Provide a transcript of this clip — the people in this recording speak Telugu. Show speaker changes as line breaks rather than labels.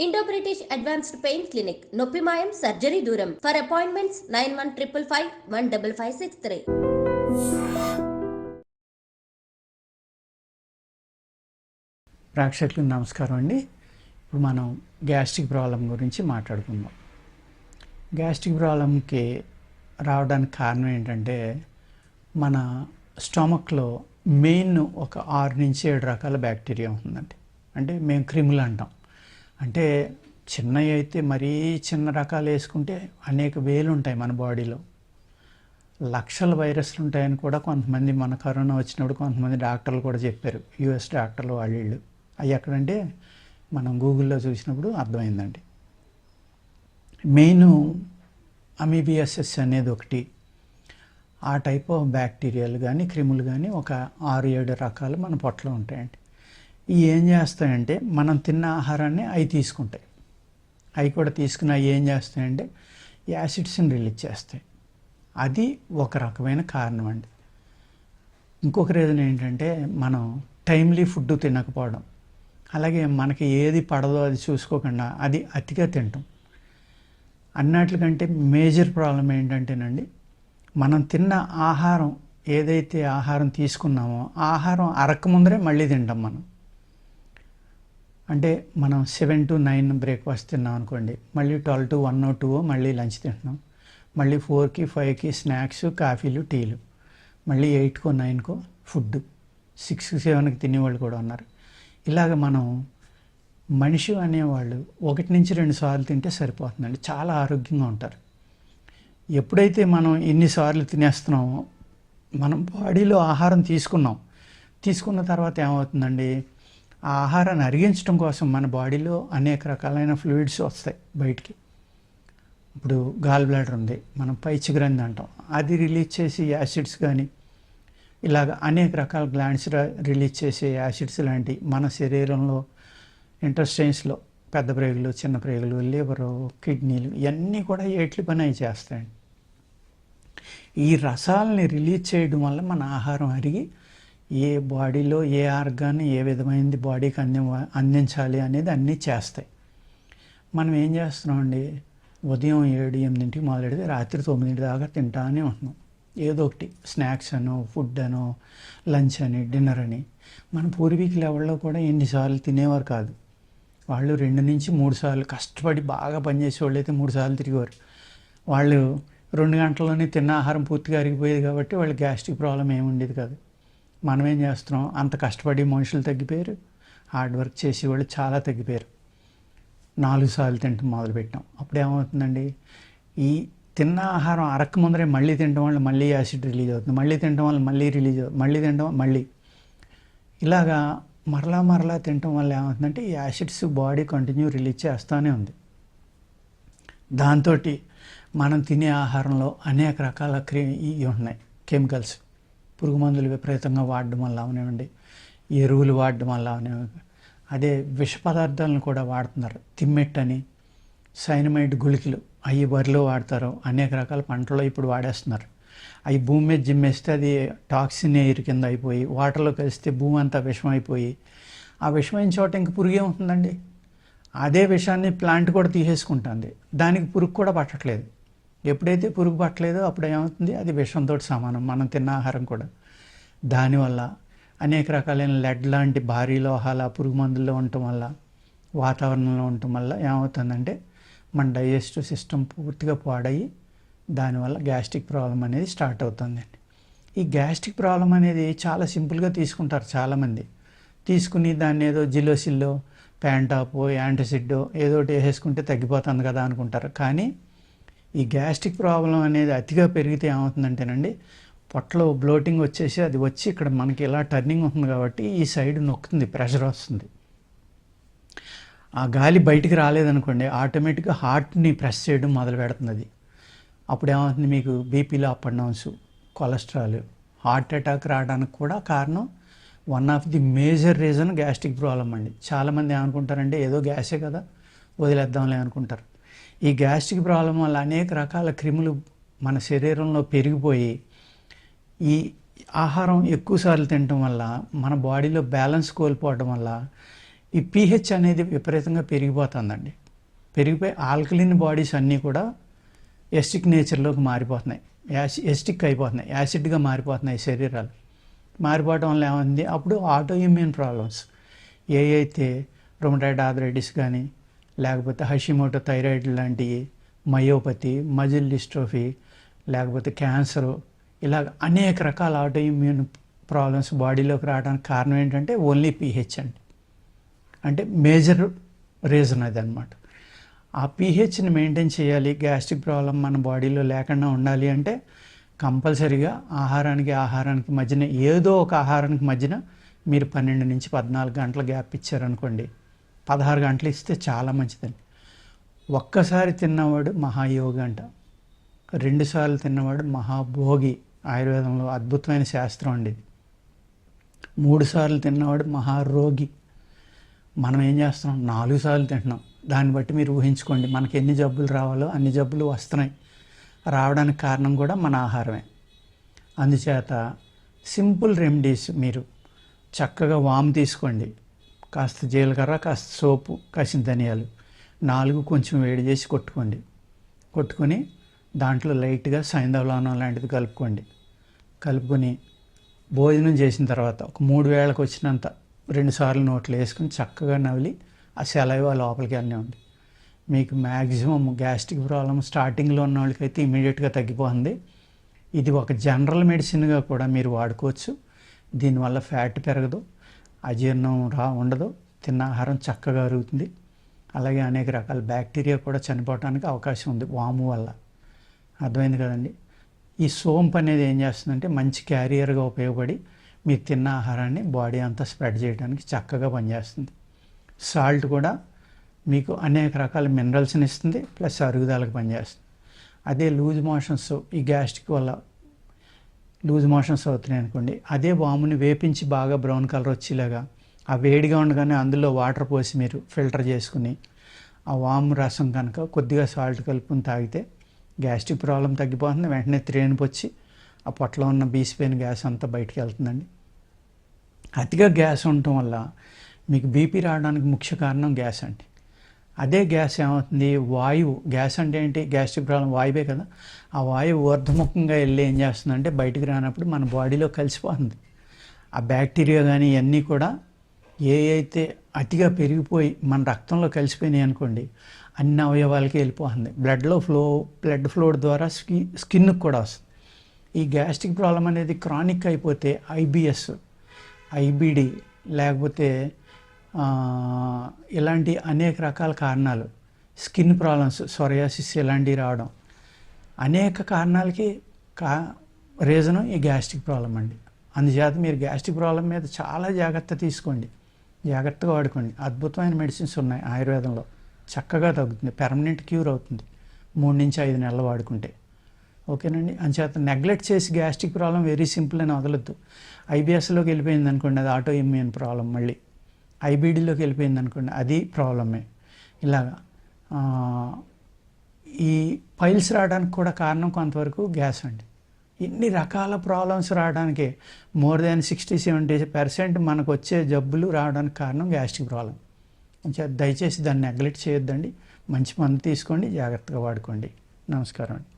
Indo British advanced pain clinic నొప్పి మాయం సర్జరీ దూరం. For appointments 9155515563.
ప్రేక్షకులకు నమస్కారం అండి. ఇప్పుడు మనం గ్యాస్ట్రిక్ ప్రాబ్లం గురించి మాట్లాడుకుందాం. గ్యాస్ట్రిక్ ప్రాబ్లంకి రావడానికి కారణం ఏంటంటే మన స్టమక్లో మెయిన్ ఒక 6 నుంచి 7 రకాల బ్యాక్టీరియా ఉంటుందండి. అంటే మేము క్రిములు అంటాం. అంటే చిన్నవి అయితే మరీ చిన్న రకాలు వేసుకుంటే అనేక వేలు ఉంటాయి మన బాడీలో. లక్షల వైరస్లు ఉంటాయని కూడా కొంతమంది మన కరోనా వచ్చినప్పుడు కొంతమంది డాక్టర్లు కూడా చెప్పారు. యుఎస్ డాక్టర్లు వాళ్ళు అవి ఎక్కడంటే మనం గూగుల్లో చూసినప్పుడు అర్థమైందండి. మెయిన్ అమీబియాసిస్ అనేది ఒకటి. ఆ టైప్ ఆఫ్ బ్యాక్టీరియాలు కానీ క్రిములు కానీ ఒక 6-7 రకాలు మన పొట్టలో ఉంటాయండి. ఇవి ఏం చేస్తాయంటే మనం తిన్న ఆహారాన్ని అవి తీసుకుంటాయి. అవి కూడా తీసుకుని అవి ఏం చేస్తాయంటే యాసిడ్స్ని రిలీజ్ చేస్తాయి. అది ఒక రకమైన కారణం అండి. ఇంకొక రీజన్ ఏంటంటే మనం టైమ్లీ ఫుడ్ తినకపోవడం, అలాగే మనకి ఏది పడదో అది చూసుకోకుండా అది అతిగా తింటాం. అన్నట్లకంటే మేజర్ ప్రాబ్లం ఏంటంటేనండి, మనం తిన్న ఆహారం ఏదైతే ఆహారం తీసుకున్నామో ఆహారం అరక్క ముందరే మళ్ళీ తింటాం మనం. అంటే మనం 7 to 9 బ్రేక్ఫాస్ట్ తిన్నాం అనుకోండి, మళ్ళీ 12 to 1 or 2 మళ్ళీ లంచ్ తింటున్నాం, మళ్ళీ 4కి 5కి స్నాక్స్, కాఫీలు, టీలు, మళ్ళీ 8కో 9కో ఫుడ్, 6కి 7కి తినేవాళ్ళు కూడా ఉన్నారు. ఇలాగ మనం మనిషి అనేవాళ్ళు 1 నుంచి 2 సార్లు తింటే సరిపోతుందండి, చాలా ఆరోగ్యంగా ఉంటారు. ఎప్పుడైతే మనం ఎన్నిసార్లు తినేస్తున్నామో మనం బాడీలో ఆహారం తీసుకున్న తర్వాత ఏమవుతుందండి, ఆ ఆహారాన్ని అరిగించడం కోసం మన బాడీలో అనేక రకాలైన ఫ్లూయిడ్స్ వస్తాయి బయటికి. ఇప్పుడు గాల్ బ్లాడర్ ఉంది, మనం పైచి గ్రంథి అంటాం, అది రిలీజ్ చేసి యాసిడ్స్ కానీ ఇలాగ అనేక రకాల గ్లాండ్స్ రిలీజ్ చేసే యాసిడ్స్ లాంటి మన శరీరంలో ఇంటెస్టైన్స్లో పెద్ద ప్రేగులు, చిన్న ప్రేగులు, లివరు, కిడ్నీలు ఇవన్నీ కూడా ఏట్ల పని అవి చేస్తాయండి. ఈ రసాలని రిలీజ్ చేయడం వల్ల మన ఆహారం అరిగి ఏ బాడీలో ఏ ఆర్గాన్ ఏ విధమైనది బాడీకి అందించాలి అనేది అన్నీ చేస్తాయి. మనం ఏం చేస్తున్నామండి, ఉదయం 7-8 మొదలెడితే రాత్రి 9 దాకా తింటానే ఉంటున్నాం. ఏదో ఒకటి స్నాక్స్ అనో, ఫుడ్ అనో, లంచ్ అని, డిన్నర్ అని. మన పూర్వీకులు ఎవరిలో కూడా ఎన్నిసార్లు తినేవారు కాదు. వాళ్ళు 2 నుంచి 3 సార్లు కష్టపడి బాగా పనిచేసే వాళ్ళు అయితే 3 సార్లు తిరిగేవారు. వాళ్ళు 2 గంటల్లోనే తిన్న ఆహారం పూర్తిగా అరిగిపోయేది కాబట్టి వాళ్ళు గ్యాస్ట్రిక్ ప్రాబ్లం ఏమి ఉండేది కాదు. మనం ఏం చేస్తున్నాం, అంత కష్టపడి మనుషులు తగ్గిపోయారు, హార్డ్ వర్క్ చేసేవాళ్ళు చాలా తగ్గిపోయారు. 4 సార్లు తింటాం మొదలుపెట్టాం. అప్పుడు ఏమవుతుందండి, ఈ తిన్న ఆహారం అరక్క ముందరే మళ్ళీ తినడం వల్ల మళ్ళీ యాసిడ్ రిలీజ్ అవుతుంది, మళ్ళీ తినడం వల్ల మళ్ళీ రిలీజ్ అవుతుంది, మళ్ళీ తినడం మళ్ళీ ఇలాగా మరలా తినడం వల్ల ఏమవుతుందంటే ఈ యాసిడ్స్ బాడీ కంటిన్యూ రిలీజ్ చేస్తూనే ఉంది. దాంతో మనం తినే ఆహారంలో అనేక రకాల ఇవి ఉన్నాయి, కెమికల్స్. పురుగు మందులు విపరీతంగా వాడడం వల్ల అవనివ్వండి, ఎరువులు వాడడం వల్ల అవనివ్వండి, అదే విష పదార్థాలను కూడా వాడుతున్నారు. తిమ్మెట్టని, సైనమైడ్ గుళికలు అవి వరిలో వాడతారు, అనేక రకాల పంటల్లో ఇప్పుడు వాడేస్తున్నారు. అవి భూమి మీద జిమ్మేస్తే అది టాక్సిన్ ఎయిర్ కింద అయిపోయి వాటర్లో కలిస్తే భూమి అంతా విషం అయిపోయి, ఆ విషమైన చోట ఇంక పురుగు ఏముంటుందండి, అదే విషాన్ని ప్లాంట్ కూడా తీసేసుకుంటుంది, దానికి పురుగు కూడా పట్టట్లేదు. ఎప్పుడైతే పురుగు పట్టలేదో అప్పుడు ఏమవుతుంది, అది విషంతో సమానం మనం తిన్న ఆహారం కూడా. దానివల్ల అనేక రకాలైన లెడ్ లాంటి భారీ లోహాల పురుగు మందుల్లో ఉండటం వల్ల, వాతావరణంలో ఉండటం వల్ల ఏమవుతుందంటే మన డైజెస్టివ్ సిస్టమ్ పూర్తిగా పాడయ్యి దానివల్ల గ్యాస్ట్రిక్ ప్రాబ్లం అనేది స్టార్ట్ అవుతుందండి. ఈ గ్యాస్ట్రిక్ ప్రాబ్లం అనేది చాలా సింపుల్గా తీసుకుంటారు చాలామంది. తీసుకుని దాన్ని ఏదో జిలోసిల్లో, ప్యాంటాపో, యాంటాసిడో ఏదో ఒకటి వేసేసుకుంటే తగ్గిపోతుంది కదా అనుకుంటారు. కానీ ఈ గ్యాస్ట్రిక్ ప్రాబ్లం అనేది అతిగా పెరిగితే ఏమవుతుందంటేనండి, పొట్టలో బ్లోటింగ్ వచ్చేసి అది వచ్చి ఇక్కడ మనకి ఇలా టర్నింగ్ ఉంటుంది కాబట్టి ఈ సైడ్ నొక్కుతుంది, ప్రెషర్ వస్తుంది. ఆ గాలి బయటికి రాలేదనుకోండి, ఆటోమేటిక్గా హార్ట్ని ప్రెస్ చేయడం మొదలు పెడుతుంది. అది అప్పుడు ఏమవుతుంది, మీకు బీపీలో up and downs, cholesterol, heart attack రావడానికి కూడా కారణం one of the major reason gastric problem అండి. చాలామంది ఏమనుకుంటారంటే ఏదో గ్యాసే కదా వదిలేద్దాంలే అనుకుంటారు. ఈ గ్యాస్ట్రిక్ ప్రాబ్లం వల్ల అనేక రకాల క్రిములు మన శరీరంలో పెరిగిపోయి ఈ ఆహారం ఎక్కువసార్లు తినటం వల్ల మన బాడీలో బ్యాలెన్స్ కోల్పోవడం వల్ల ఈ పీహెచ్ అనేది విపరీతంగా పెరిగిపోతుందండి. పెరిగిపోయి ఆల్కలిన్ బాడీస్ అన్నీ కూడా ఎస్టిక్ నేచర్లోకి మారిపోతున్నాయి, ఎస్టిక్ అయిపోతున్నాయి, యాసిడ్గా మారిపోతున్నాయి శరీరాలు. మారిపోవడం వల్ల ఏమైంది, అప్పుడు ఆటో ఇమ్యూన్ ప్రాబ్లమ్స్ అయితే రొమటాయిడ్ ఆర్థరైటిస్ కానీ, లేకపోతే హషిమోటో థైరాయిడ్ లాంటివి, మయోపతి, మజిల్ డిస్ట్రోఫీ, లేకపోతే క్యాన్సరు, ఇలాగ అనేక రకాల ఆటో ఇమ్యూన్ ప్రాబ్లమ్స్ బాడీలోకి రావడానికి కారణం ఏంటంటే ఓన్లీ పీహెచ్ అండి. అంటే మేజర్ రీజన్ అది అనమాట. ఆ పీహెచ్ని మెయింటైన్ చేయాలి, గ్యాస్ట్రిక్ ప్రాబ్లం మన బాడీలో లేకుండా ఉండాలి అంటే కంపల్సరీగా ఆహారానికి మధ్యన ఏదో ఒక ఆహారానికి మధ్యన మీరు 12 నుంచి 14 గంటల గ్యాప్ ఇచ్చారనుకోండి, 16 గంటలు ఇస్తే చాలా మంచిదండి. ఒక్కసారి తిన్నవాడు మహాయోగి అంట, 2 సార్లు తిన్నవాడు మహాభోగి, ఆయుర్వేదంలో అద్భుతమైన శాస్త్రం అండి. 3 సార్లు తిన్నవాడు మహారోగి. మనం ఏం చేస్తున్నాం, 4 సార్లు తింటున్నాం. దాన్ని బట్టి మీరు ఊహించుకోండి మనకి ఎన్ని జబ్బులు రావాలో అన్ని జబ్బులు వస్తున్నాయి. రావడానికి కారణం కూడా మన ఆహారమే. అందుచేత సింపుల్ రెమెడీస్, మీరు చక్కగా వాము తీసుకోండి, కాస్త జీలకర్ర, కాస్త సోపు, కాసిన ధనియాలు 4 కొంచెం వేడి చేసి కొట్టుకొని దాంట్లో లైట్గా సైంధవలవనం లాంటిది కలుపుకొని భోజనం చేసిన తర్వాత ఒక 3 వేళకు వచ్చినంత 2 సార్లు నోట్లో వేసుకొని చక్కగా నవిలి ఆ సెలైవా లోపలికి వెళ్ళనివ్వండి. మీకు మ్యాక్సిమం గ్యాస్ట్రిక్ ప్రాబ్లమ్ స్టార్టింగ్లో ఉన్న వాళ్ళకైతే ఇమీడియట్గా తగ్గిపోతుంది. ఇది ఒక జనరల్ మెడిసిన్గా కూడా మీరు వాడుకోవచ్చు. దీనివల్ల ఫ్యాట్ పెరగదు, అజీర్ణం ఉండదు, తిన్న ఆహారం చక్కగా అరుగుతుంది. అలాగే అనేక రకాల బ్యాక్టీరియా కూడా చనిపోవడానికి అవకాశం ఉంది వాము వల్ల. అర్థమైంది కదండి. ఈ సోంపు అనేది ఏం చేస్తుందంటే మంచి క్యారియర్గా ఉపయోగపడి మీరు తిన్న ఆహారాన్ని బాడీ అంతా స్ప్రెడ్ చేయడానికి చక్కగా పనిచేస్తుంది. సాల్ట్ కూడా మీకు అనేక రకాల మినరల్స్ని ఇస్తుంది, ప్లస్ అరుగుదలకు పనిచేస్తుంది. అదే లూజ్ మోషన్స్, ఈ గ్యాస్ట్రిక్ వల్ల లూజ్ మోషన్స్ అవుతున్నాయి అనుకోండి, అదే వాముని వేపించి బాగా బ్రౌన్ కలర్ వచ్చేలాగా ఆ వేడిగా ఉండగానే అందులో వాటర్ పోసి మీరు ఫిల్టర్ చేసుకుని ఆ వాము రసం కనుక కొద్దిగా సాల్ట్ కలుపుకొని తాగితే గ్యాస్ట్రిక్ ప్రాబ్లం తగ్గిపోతుంది. వెంటనే త్రేణికి వచ్చి ఆ పొట్టలో ఉన్న బీసిపోయిన గ్యాస్ అంతా బయటికి వెళ్తుందండి. అతిగా గ్యాస్ ఉండటం వల్ల మీకు బీపీ రావడానికి ముఖ్య కారణం గ్యాస్ అండి. అదే గ్యాస్ ఏమవుతుంది, వాయువు, గ్యాస్ అంటే ఏంటి, గ్యాస్ట్రిక్ ప్రాబ్లం వాయువే కదా, ఆ వాయువు ఊర్ధముఖంగా వెళ్ళి ఏం చేస్తుందంటే బయటికి రానప్పుడు మన బాడీలో కలిసిపోతుంది. ఆ బ్యాక్టీరియా కానీ ఇవన్నీ కూడా అయితే అతిగా పెరిగిపోయి మన రక్తంలో కలిసిపోయినాయి అనుకోండి, అన్ని అవయవాలకి వెళ్ళిపోతుంది. బ్లడ్ ఫ్లో ద్వారా స్కిన్కి కూడా వస్తుంది. ఈ గ్యాస్ట్రిక్ ప్రాబ్లం అనేది క్రానిక్ అయిపోతే ఐబిఎస్, ఐబిడి, లేకపోతే ఇలాంటి అనేక రకాల కారణాలు, స్కిన్ ప్రాబ్లమ్స్, సొరియాసిస్ ఇలాంటివి రావడం, అనేక కారణాలకి రీజను ఈ గ్యాస్ట్రిక్ ప్రాబ్లం అండి. అందుచేత మీరు గ్యాస్ట్రిక్ ప్రాబ్లం మీద చాలా జాగ్రత్త తీసుకోండి, జాగ్రత్తగా వాడుకోండి. అద్భుతమైన మెడిసిన్స్ ఉన్నాయి ఆయుర్వేదంలో, చక్కగా తగ్గుతుంది, పెర్మనెంట్ క్యూర్ అవుతుంది 3 నుంచి 5 నెలలు వాడుకుంటే. ఓకేనండి. అందుచేత నెగ్లెక్ట్ చేసి గ్యాస్ట్రిక్ ప్రాబ్లం వెరీ సింపుల్ అని వదలొద్దు. ఐబిఎస్లోకి వెళ్ళిపోయింది అనుకోండి, అది ఆటో ఇమ్యూన్ ప్రాబ్లం. మళ్ళీ ఐబిడిలోకి వెళ్ళిపోయింది అనుకోండి, అది ప్రాబ్లమే. ఇలాగా ఈ పైల్స్ రావడానికి కూడా కారణం కొంతవరకు గ్యాస్ అండి. ఇన్ని రకాల ప్రాబ్లమ్స్ రావడానికి మోర్ దాన్ 60-70% మనకు వచ్చే జబ్బులు రావడానికి కారణం గ్యాస్ట్రిక్ ప్రాబ్లం. దయచేసి దాన్ని నెగ్లెక్ట్ చేయొద్దండి. మంచి మందు తీసుకోండి, జాగ్రత్తగా వాడుకోండి. నమస్కారం అండి.